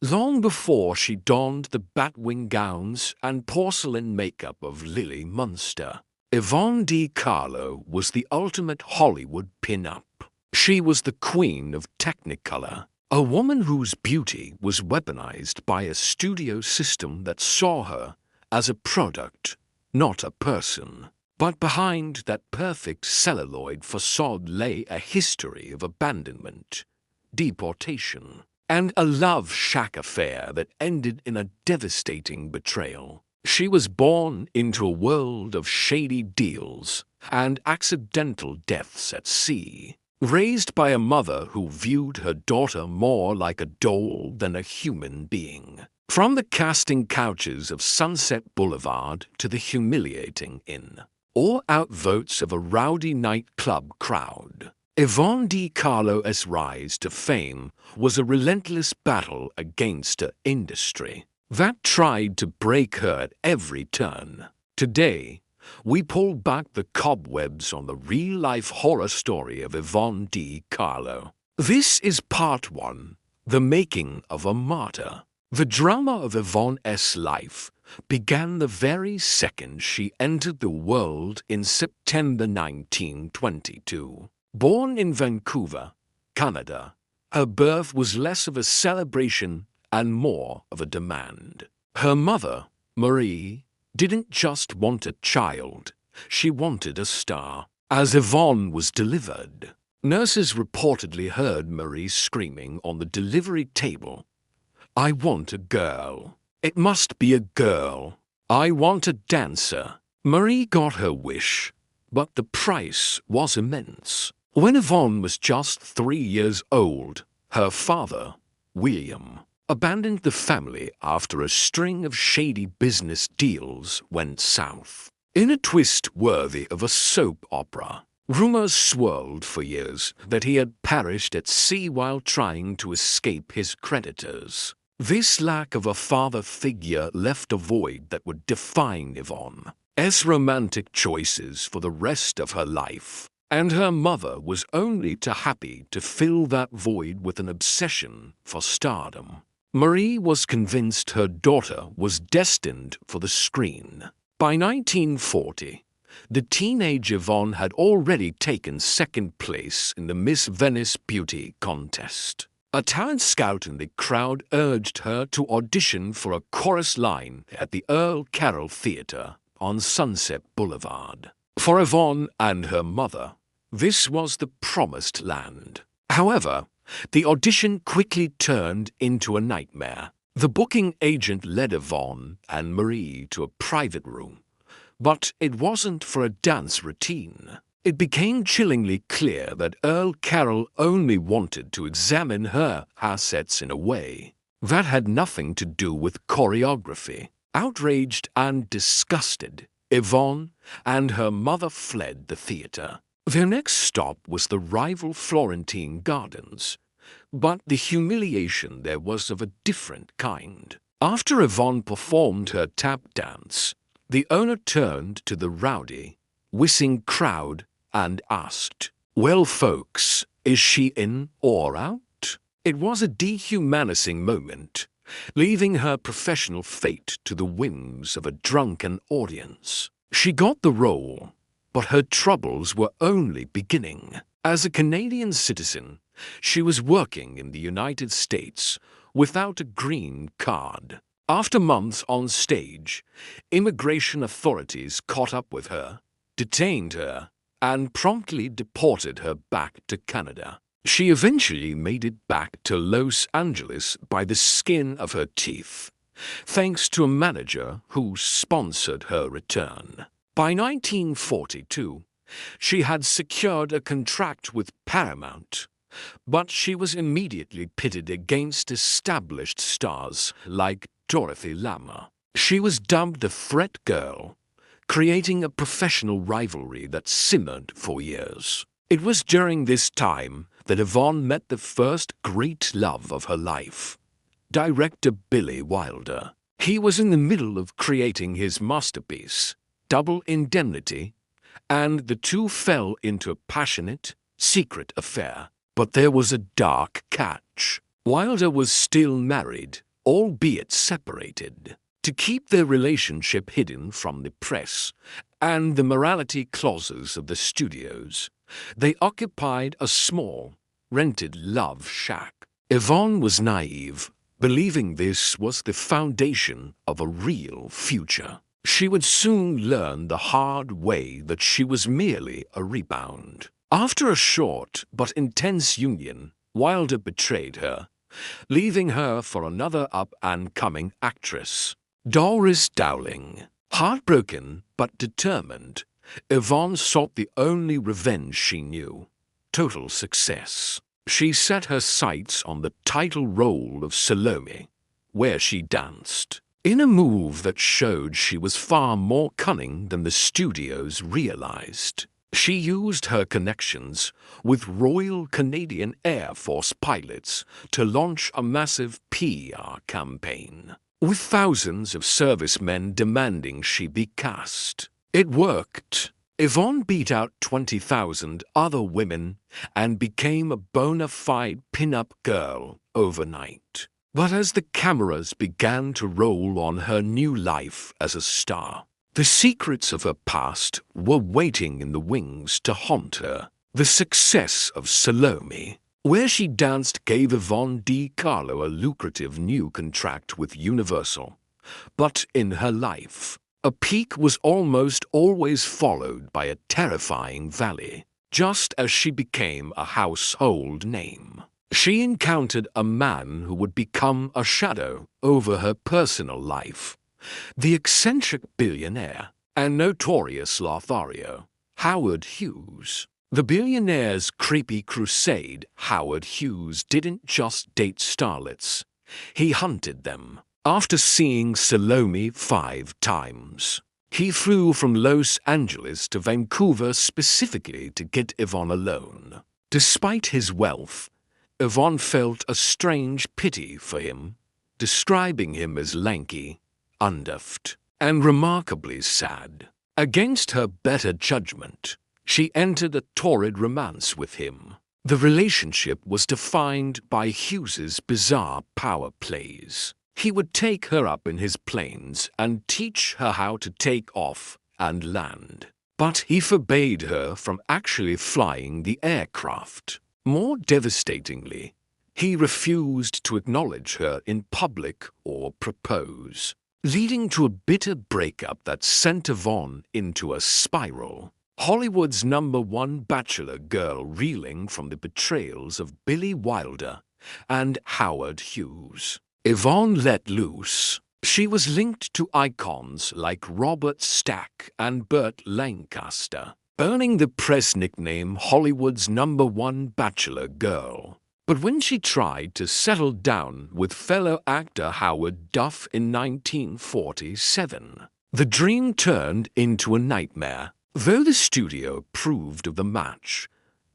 long before she donned the batwing gowns and porcelain makeup of Lily Munster. Yvonne De Carlo was the ultimate Hollywood pin-up. She was the queen of Technicolor, a woman whose beauty was weaponized by a studio system that saw her as a product, not a person. But behind that perfect celluloid facade lay a history of abandonment, deportation, and a love shack affair that ended in a devastating betrayal. She was born into a world of shady deals and accidental deaths at sea, raised by a mother who viewed her daughter more like a doll than a human being. From the casting couches of Sunset Boulevard to the humiliating inn, or outvotes of a rowdy nightclub crowd, Yvonne De Carlo's rise to fame was a relentless battle against an industry that tried to break her at every turn. Today, we pull back the cobwebs on the real-life horror story of Yvonne De Carlo. This is part 1, The Making of a Martyr. The drama of Yvonne's life began the very second she entered the world in September 1922. Born in Vancouver, Canada, her birth was less of a celebration and more of a demand. Her mother, Marie, didn't just want a child, she wanted a star. As Yvonne was delivered, nurses reportedly heard Marie screaming on the delivery table, "I want a girl. It must be a girl. I want a dancer." Marie got her wish, but the price was immense. When Yvonne was just 3 years old, her father, William, abandoned the family after a string of shady business deals went south. In a twist worthy of a soap opera, rumors swirled for years that he had perished at sea while trying to escape his creditors. This lack of a father figure left a void that would define Yvonne's romantic choices for the rest of her life, and her mother was only too happy to fill that void with an obsession for stardom. Marie was convinced her daughter was destined for the screen. By 1940, the teenage Yvonne had already taken second place in the Miss Venice Beauty contest. A talent scout in the crowd urged her to audition for a chorus line at the Earl Carroll Theatre on Sunset Boulevard. For Yvonne and her mother, this was the promised land. However, the audition quickly turned into a nightmare. The booking agent led Yvonne and Marie to a private room, but it wasn't for a dance routine. It became chillingly clear that Earl Carroll only wanted to examine her assets in a way that had nothing to do with choreography. Outraged and disgusted, Yvonne and her mother fled the theatre. Their next stop was the rival Florentine Gardens, but the humiliation there was of a different kind. After Yvonne performed her tap dance, the owner turned to the rowdy, whistling crowd and asked, "Well, folks, is she in or out?" It was a dehumanizing moment, leaving her professional fate to the whims of a drunken audience. She got the role, but her troubles were only beginning. As a Canadian citizen, she was working in the United States without a green card. After months on stage, immigration authorities caught up with her, detained her, and promptly deported her back to Canada. She eventually made it back to Los Angeles by the skin of her teeth, thanks to a manager who sponsored her return. By 1942, she had secured a contract with Paramount, but she was immediately pitted against established stars like Dorothy Lamour. She was dubbed the Threat Girl, creating a professional rivalry that simmered for years. It was during this time that Yvonne met the first great love of her life, director Billy Wilder. He was in the middle of creating his masterpiece, Double Indemnity, and the two fell into a passionate, secret affair. But there was a dark catch. Wilder was still married, albeit separated. To keep their relationship hidden from the press and the morality clauses of the studios, they occupied a small, rented love shack. Yvonne was naive, believing this was the foundation of a real future. She would soon learn the hard way that she was merely a rebound. After a short but intense union, Wilder betrayed her, leaving her for another up-and-coming actress, Doris Dowling. Heartbroken but determined, Yvonne sought the only revenge she knew: total success. She set her sights on the title role of Salome, where she danced, in a move that showed she was far more cunning than the studios realized. She used her connections with Royal Canadian Air Force pilots to launch a massive PR campaign, with thousands of servicemen demanding she be cast. It worked. Yvonne beat out 20,000 other women and became a bona fide pin-up girl overnight. But as the cameras began to roll on her new life as a star, the secrets of her past were waiting in the wings to haunt her. The success of Salome, where she danced, gave Yvonne De Carlo a lucrative new contract with Universal. But in her life, a peak was almost always followed by a terrifying valley. Just as she became a household name, she encountered a man who would become a shadow over her personal life: the eccentric billionaire and notorious Lothario, Howard Hughes. The billionaire's creepy crusade. Howard Hughes didn't just date starlets, he hunted them. After seeing Salome 5 times, he flew from Los Angeles to Vancouver specifically to get Yvonne alone. Despite his wealth, Yvonne felt a strange pity for him, describing him as lanky, undeveloped, and remarkably sad. Against her better judgment, she entered a torrid romance with him. The relationship was defined by Hughes's bizarre power plays. He would take her up in his planes and teach her how to take off and land. But he forbade her from actually flying the aircraft. More devastatingly, he refused to acknowledge her in public or propose, leading to a bitter breakup that sent Yvonne into a spiral. Hollywood's #1 bachelor girl, reeling from the betrayals of Billy Wilder and Howard Hughes, Yvonne let loose. She was linked to icons like Robert Stack and Burt Lancaster, earning the press nickname Hollywood's #1 bachelor girl. But when she tried to settle down with fellow actor Howard Duff in 1947, the dream turned into a nightmare. Though the studio approved of the match,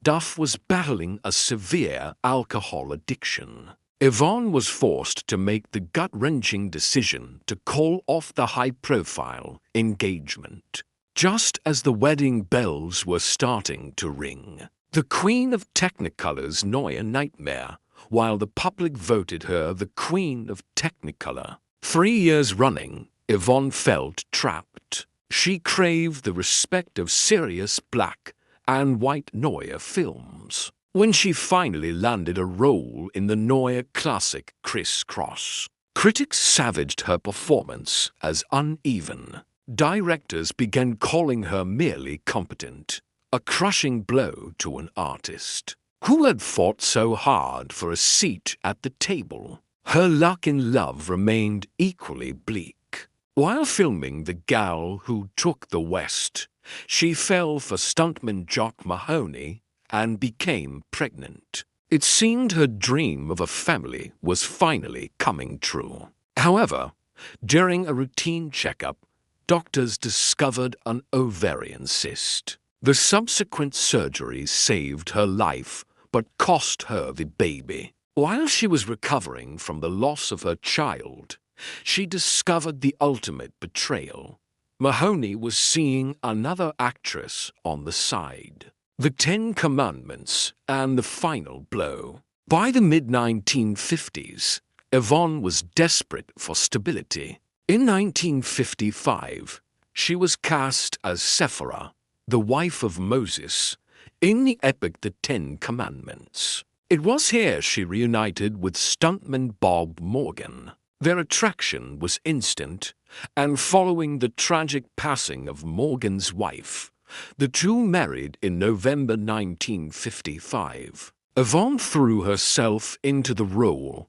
Duff was battling a severe alcohol addiction. Yvonne was forced to make the gut-wrenching decision to call off the high-profile engagement, just as the wedding bells were starting to ring. The queen of Technicolor's Neue Nightmare, while the public voted her the queen of Technicolor. 3 years running, Yvonne felt trapped. She craved the respect of serious black and white Neue films. When she finally landed a role in the Neue classic Criss-Cross, critics savaged her performance as uneven. Directors began calling her merely competent, a crushing blow to an artist who had fought so hard for a seat at the table. Her luck in love remained equally bleak. While filming The Gal Who Took the West, she fell for stuntman Jock Mahoney and became pregnant. It seemed her dream of a family was finally coming true. However, during a routine checkup, doctors discovered an ovarian cyst. The subsequent surgery saved her life, but cost her the baby. While she was recovering from the loss of her child, she discovered the ultimate betrayal. Mahoney was seeing another actress on the side. The 10 Commandments and The Final Blow. By the mid-1950s, Yvonne was desperate for stability. In 1955, she was cast as Sephora, the wife of Moses, in the epic The Ten Commandments. It was here she reunited with stuntman Bob Morgan. Their attraction was instant, and following the tragic passing of Morgan's wife, the two married in November 1955. Yvonne threw herself into the role,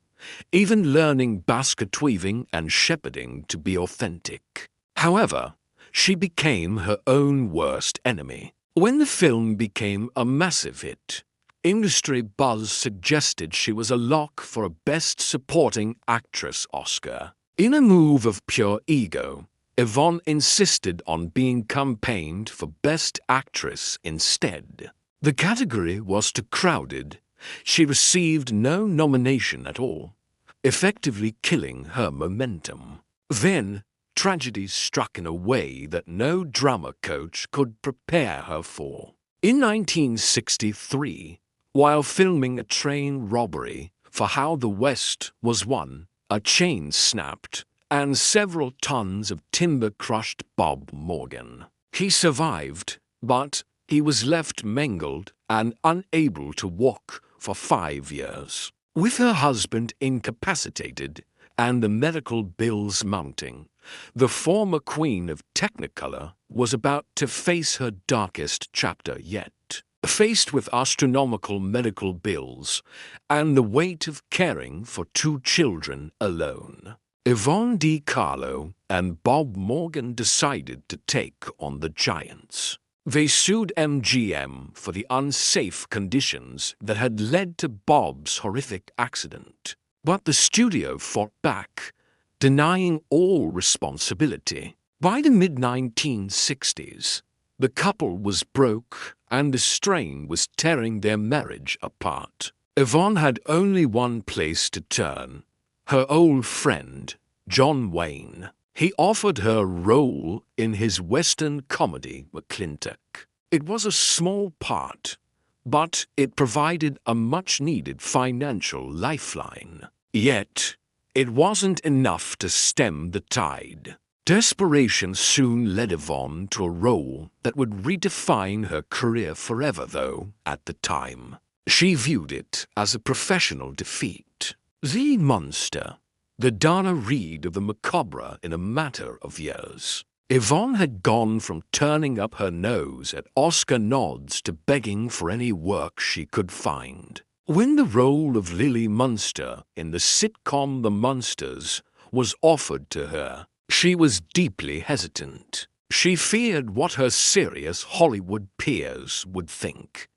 even learning basket weaving and shepherding to be authentic. However, she became her own worst enemy. When the film became a massive hit, industry buzz suggested she was a lock for a Best Supporting Actress Oscar. In a move of pure ego, Yvonne insisted on being campaigned for Best Actress instead. The category was too crowded. She received no nomination at all, effectively killing her momentum. Then, tragedy struck in a way that no drama coach could prepare her for. In 1963, while filming a train robbery for How the West Was Won, a chain snapped and several tons of timber crushed Bob Morgan. He survived, but he was left mangled and unable to walk for 5 years. With her husband incapacitated and the medical bills mounting, the former queen of Technicolor was about to face her darkest chapter yet. Faced with astronomical medical bills and the weight of caring for 2 children alone, Yvonne De Carlo and Bob Morgan decided to take on the giants. They sued MGM for the unsafe conditions that had led to Bob's horrific accident. But the studio fought back, denying all responsibility. By the mid-1960s, the couple was broke and the strain was tearing their marriage apart. Yvonne had only one place to turn: her old friend, John Wayne. He offered her a role in his Western comedy McClintock. It was a small part, but it provided a much-needed financial lifeline. Yet, it wasn't enough to stem the tide. Desperation soon led Yvonne to a role that would redefine her career forever, though, at the time. She viewed it as a professional defeat. Lily Munster, the Dana Reed of the macabre in a matter of years. Yvonne had gone from turning up her nose at Oscar nods to begging for any work she could find. When the role of Lily Munster in the sitcom The Munsters was offered to her, she was deeply hesitant. She feared what her serious Hollywood peers would think.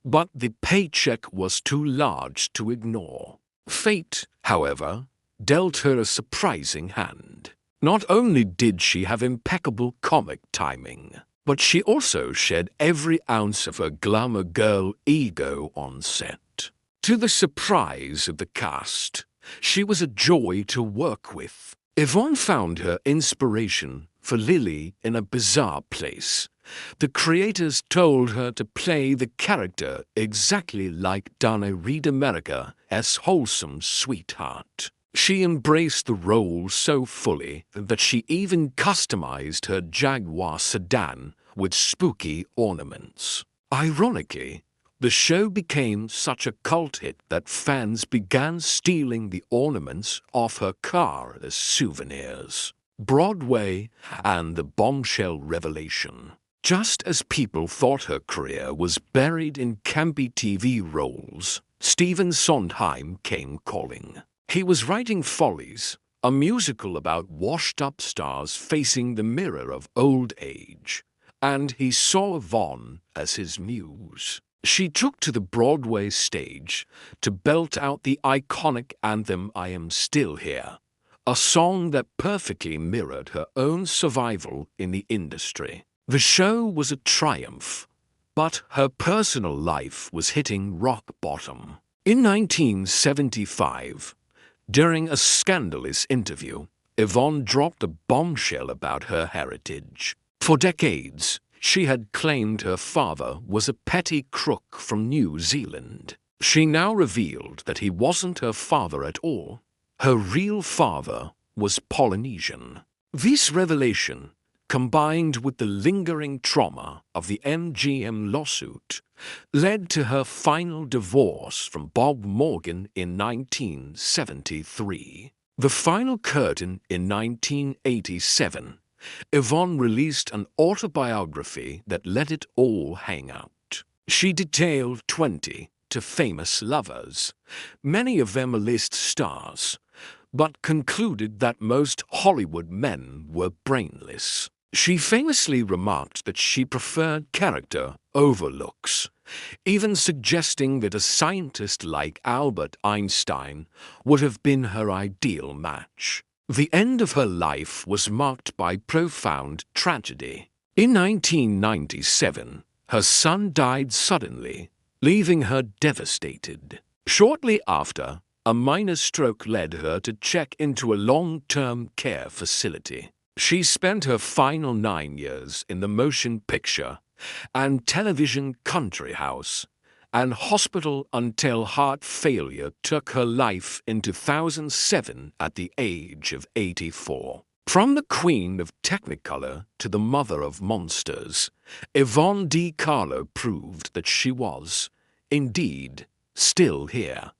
But the paycheck was too large to ignore. Fate, however, dealt her a surprising hand. Not only did she have impeccable comic timing, but she also shed every ounce of her glamour girl ego on set. To the surprise of the cast, she was a joy to work with. Yvonne found her inspiration for Lily in a bizarre place. The creators told her to play the character exactly like Dana Reed America's wholesome sweetheart. She embraced the role so fully that she even customized her Jaguar sedan with spooky ornaments. Ironically, the show became such a cult hit that fans began stealing the ornaments off her car as souvenirs. Broadway and the bombshell revelation. Just as people thought her career was buried in campy TV roles, Stephen Sondheim came calling. He was writing Follies, a musical about washed-up stars facing the mirror of old age, and he saw Yvonne as his muse. She took to the Broadway stage to belt out the iconic anthem I Am Still Here, a song that perfectly mirrored her own survival in the industry. The show was a triumph, but her personal life was hitting rock bottom. In 1975, during a scandalous interview, Yvonne dropped a bombshell about her heritage. For decades, she had claimed her father was a petty crook from New Zealand. She now revealed that he wasn't her father at all. Her real father was Polynesian. This revelation, combined with the lingering trauma of the MGM lawsuit, led to her final divorce from Bob Morgan in 1973. The final curtain in 1987, Yvonne released an autobiography that let it all hang out. She detailed 20 to famous lovers, many of them A-list stars, but concluded that most Hollywood men were brainless. She famously remarked that she preferred character over looks, even suggesting that a scientist like Albert Einstein would have been her ideal match. The end of her life was marked by profound tragedy. In 1997, her son died suddenly, leaving her devastated. Shortly after, a minor stroke led her to check into a long-term care facility. She spent her final 9 years in the motion picture and television country house and hospital until heart failure took her life in 2007 at the age of 84. From the queen of Technicolor to the mother of monsters, Yvonne De Carlo proved that she was, indeed, still here.